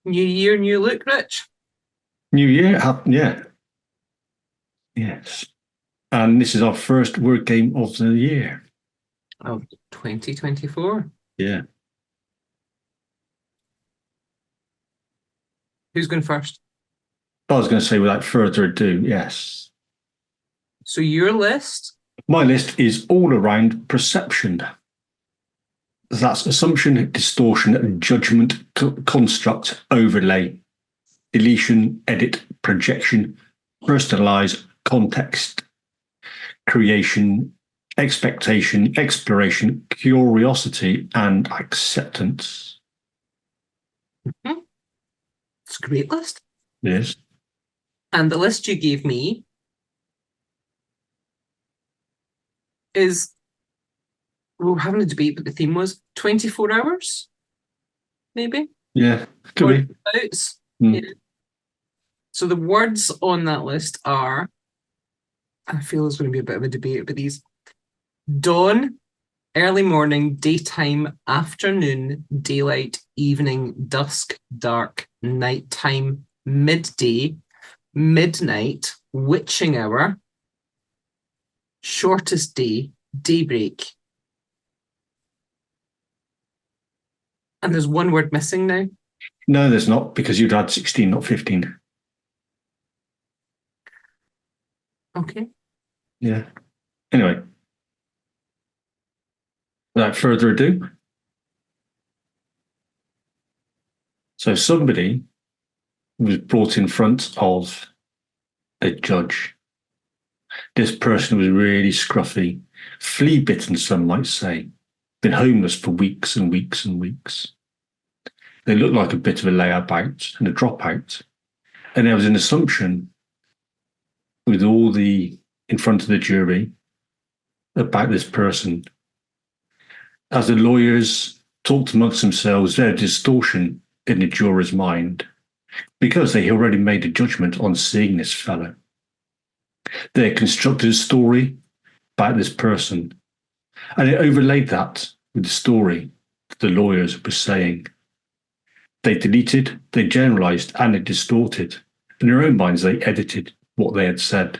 New year, new look, Rich. New year, yeah. Yes. And this is our first word game of the year. Of 2024. Yeah. Who's going first? I was going to say, without further ado, yes. So your list? My list is all around perception. That's assumption, distortion, judgment, construct, overlay, deletion, edit, projection, personalise, context, creation, expectation, exploration, curiosity, and acceptance. Mm-hmm. It's a great list. Yes. And the list you gave me is, we were having a debate, but the theme was 24 hours, maybe? Yeah, could be. Yeah. So the words on that list are, I feel there's going to be a bit of a debate about these: dawn, early morning, daytime, afternoon, daylight, evening, dusk, dark, nighttime, midday, midnight, witching hour, shortest day, daybreak. And there's one word missing now. No, there's not, because you'd had 16, not 15. Okay. Yeah. Anyway, without further ado. So somebody was brought in front of a judge. This person was really scruffy, flea-bitten, some might say, been homeless for weeks and weeks and weeks. They looked like a bit of a layabout and a dropout. And there was an assumption with all the in front of the jury about this person. As the lawyers talked amongst themselves, their distortion in the juror's mind, because they had already made a judgment on seeing this fellow. They constructed a story about this person, and they overlaid that with the story that the lawyers were saying. They deleted, they generalized, and they distorted. In their own minds, they edited what they had said.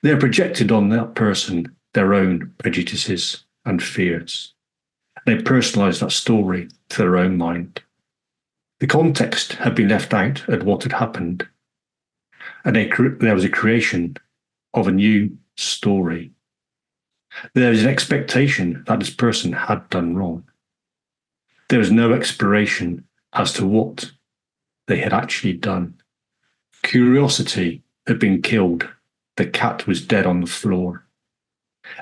They projected on that person their own prejudices and fears. They personalized that story to their own mind. The context had been left out of what had happened, and there was a creation of a new story. There was an expectation that this person had done wrong. There was no exploration as to what they had actually done. Curiosity had been killed. The cat was dead on the floor.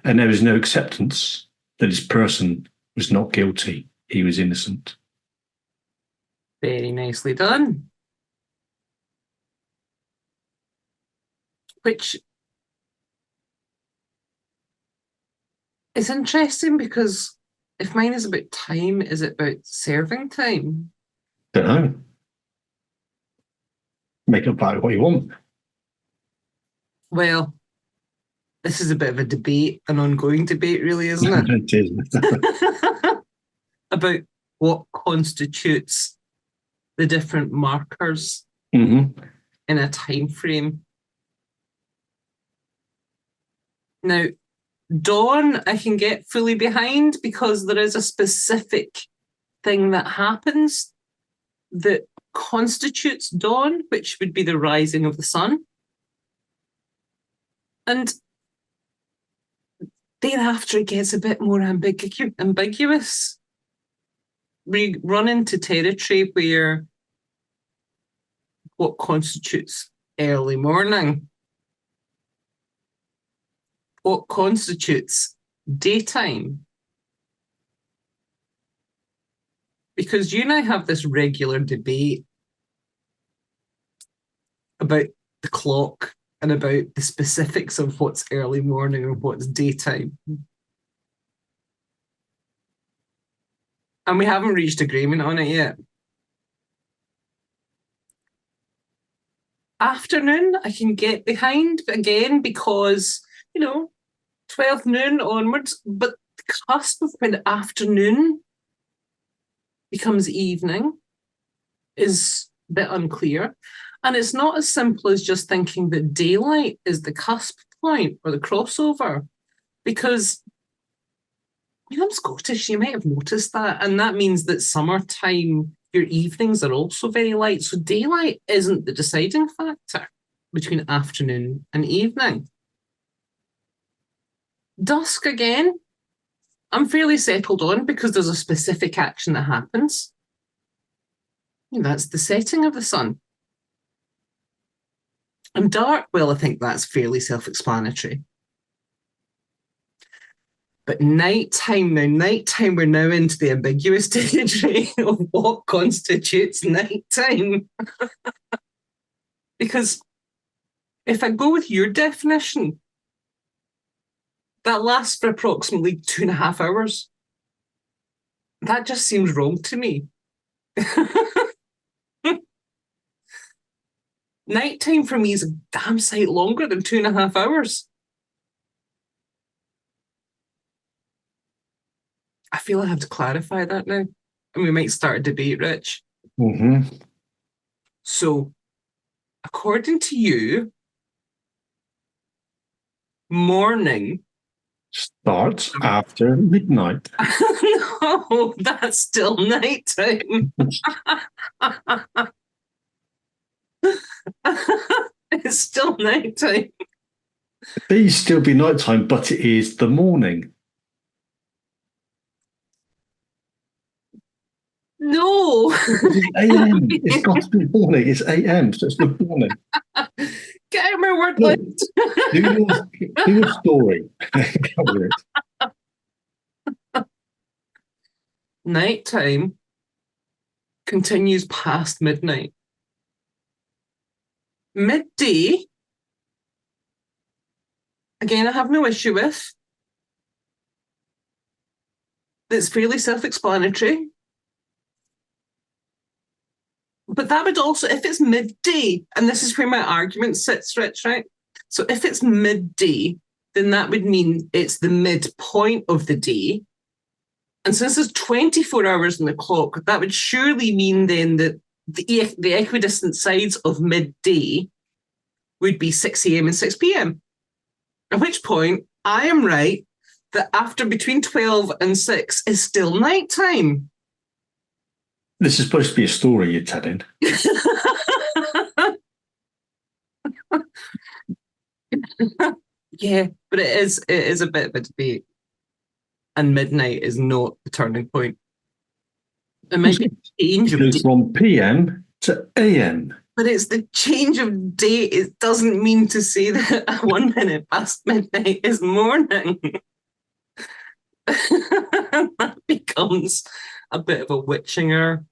And there was no acceptance that this person was not guilty. He was innocent. Very nicely done. Which is interesting, because if mine is about time, is it about serving time? Don't know. Make up about what you want. Well, this is a bit of a debate, an ongoing debate, really, isn't it? It is. About what constitutes the different markers in a time frame. Now, dawn, I can get fully behind, because there is a specific thing that happens that constitutes dawn, which would be the rising of the sun. And thereafter, it gets a bit more ambiguous. We run into territory where what constitutes early morning, what constitutes daytime. Because you and I have this regular debate about the clock and about the specifics of what's early morning and what's daytime. And we haven't reached agreement on it yet. Afternoon, I can get behind, again, because, 12 noon onwards, but the cusp of when afternoon becomes evening is a bit unclear. And it's not as simple as just thinking that daylight is the cusp point or the crossover, because I'm Scottish, you might have noticed that. And that means that summertime, your evenings are also very light. So daylight isn't the deciding factor between afternoon and evening. Dusk, again, I'm fairly settled on because there's a specific action that happens. That's the setting of the sun. And dark, well, I think that's fairly self-explanatory. But nighttime, we're now into the ambiguous territory of what constitutes nighttime. Because if I go with your definition, that lasts for approximately 2.5 hours. That just seems wrong to me. Nighttime for me is a damn sight longer than 2.5 hours. I feel I have to clarify that now. And we might start a debate, Rich. Mm-hmm. So, according to you, morning starts after midnight. No, that's still nighttime. It's still nighttime. It may still be nighttime, but it is the morning. No. It's AM. It's got to be morning. It's AM, so it's the morning. Get out of my word Look, list. do your story. Cover it. Nighttime continues past midnight. Midday, again, I have no issue with. It's fairly self-explanatory. But that would also, if it's midday, and this is where my argument sits, Rich, right? So if it's midday, then that would mean it's the midpoint of the day. And since there's 24 hours in the clock, that would surely mean then that the equidistant sides of midday would be 6 a.m. and 6 p.m. At which point, I am right that after between 12 and 6 is still nighttime. This is supposed to be a story you're telling. Yeah, but it is a bit of a debate. And midnight is not the turning point. It might be a change of day. From PM to AM. But it's the change of day. It doesn't mean to say that 1 minute past midnight is morning. That becomes a bit of a witchinger,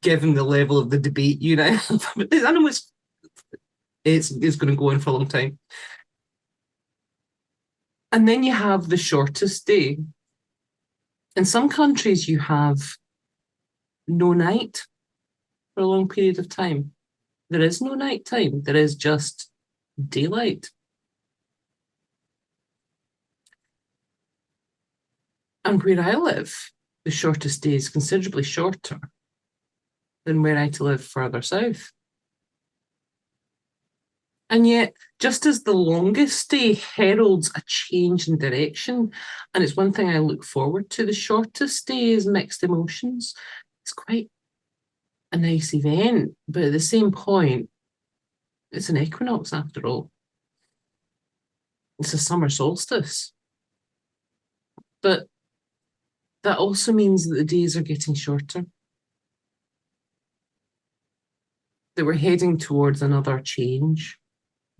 given the level of the debate you now have. I know it's going to go on for a long time. And then you have the shortest day. In some countries, you have no night for a long period of time. There is no night time. There is just daylight. And where I live, the shortest day is considerably shorter than where I live further south. And yet, just as the longest day heralds a change in direction, and it's one thing I look forward to, the shortest day is mixed emotions. It's quite a nice event, but at the same point, it's an equinox after all. It's a summer solstice. But that also means that the days are getting shorter. That we're heading towards another change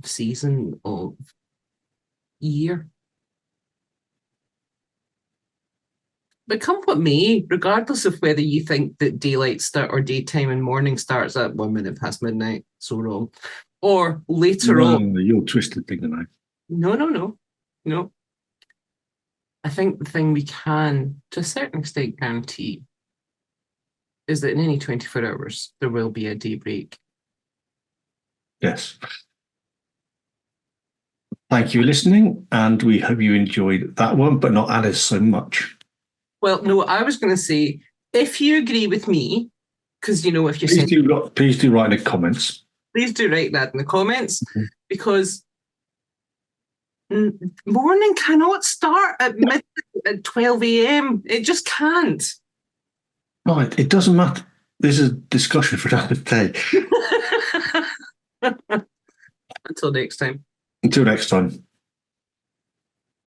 of season, of year. But come what may, regardless of whether you think that daylight start or daytime and morning starts at 1 minute past midnight, so wrong, or later on. You're twisted thing tonight. No. I think the thing we can, to a certain extent, guarantee is that in any 24 hours, there will be a daybreak. Yes. Thank you for listening, and we hope you enjoyed that one, but not Alice so much. Well, no, I was going to say, if you agree with me Because, you know, if you're saying, Please do write in the comments. please do write that in the comments, Mhm. because morning cannot start at midnight at 12 a.m. It just can't. Right, it doesn't matter. This is a discussion for another day. Until next time. Until next time.